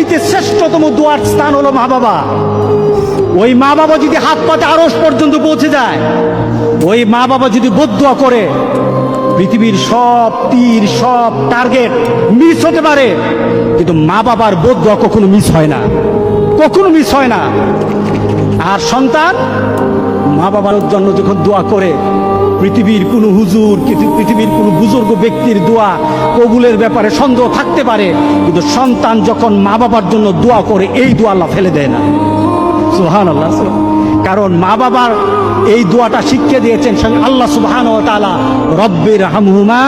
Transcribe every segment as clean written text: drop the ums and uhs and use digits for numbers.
সবচাইতে শ্রেষ্ঠতম দোয়ার স্থান হলো মা বাবা। ওই মা বাবা যদি হাত পাতে আরশ পর্যন্ত পৌঁছে যায়, ওই মা বাবা যদি বদদুয়া করে, পৃথিবীর সব তীর সব টার্গেট মিস হতে পারে, কিন্তু মা বাবার বদদুয়া কখনো মিস হয় না, কখনো মিস হয় না। আর সন্তান মা বাবার জন্য যখন দোয়া করে, পৃথিবীর কোনো হুজুর, পৃথিবীর কোনো বুজুর্গ ব্যক্তির দোয়া কবুলের ব্যাপারে সন্দেহ থাকতে পারে, কিন্তু সন্তান যখন মা বাবার জন্য দোয়া করে, এই দোয়া আল্লাহ ফেলে দেয় না। সুবহানাল্লাহ। কারণ মা বাবার এই দোয়াটা শিখিয়ে দিয়েছেন আল্লাহ সুবহানাহু ওয়া তাআলা, রব্বির হামহুমা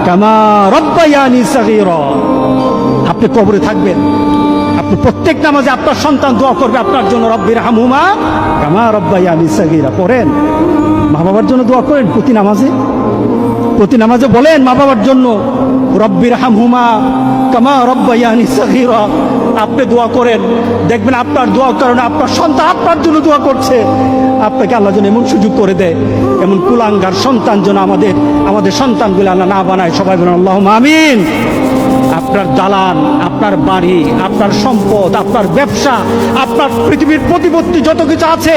কামা রব্বায়ানি সগীরা। আপনি কবরে থাকবেন, আপনি প্রত্যেক নামাজে আপনার সন্তান দোয়া করবে আপনার জন্য, রব্বির হামহুমা কামা রব্বায়ানি সগীরা। পড়েন, মা বাবার জন্য দোয়া করেন প্রতি নামাজে বলেন মা বাবার জন্য, রব্বির হামহুমা কামা রব্বায়ানি সগীরা। আপনি দোয়া করেন, দেখবেন আপনার দোয়ার কারণে আপনার সন্তান আপনার জন্য দোয়া করছে। আপনাকে আল্লাহ যেন এমন সুযোগ করে দেয়, এমন কুলাঙ্গার সন্তান যেন আমাদের সন্তানগুলো আল্লাহ না বানায়। সবাই বলেন আল্লাহুম্মা আমিন। আপনার দালান, আপনার বাড়ি, আপনার সম্পদ, আপনার ব্যবসা, আপনার পৃথিবীর প্রতিপত্তি যত কিছু আছে,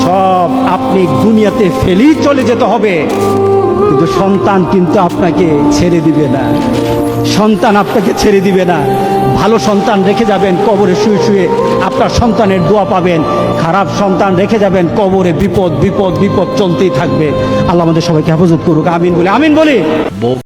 সব আপনি দুনিয়াতে ফেলেই চলে যেতে হবে, কিন্তু সন্তান কিন্তু আপনাকে ছেড়ে দিবে না। সন্তান আপনাকে ছেড়ে দিবে না। ভালো সন্তান রেখে যাবেন, কবরে শুয়ে শুয়ে আপনার সন্তানের দোয়া পাবেন। খারাপ সন্তান রেখে যাবেন, কবরে বিপদ বিপদ বিপদ চলতেই থাকবে। আল্লাহ আমাদের সবাইকে হেফাজত করুক। আমিন বলি।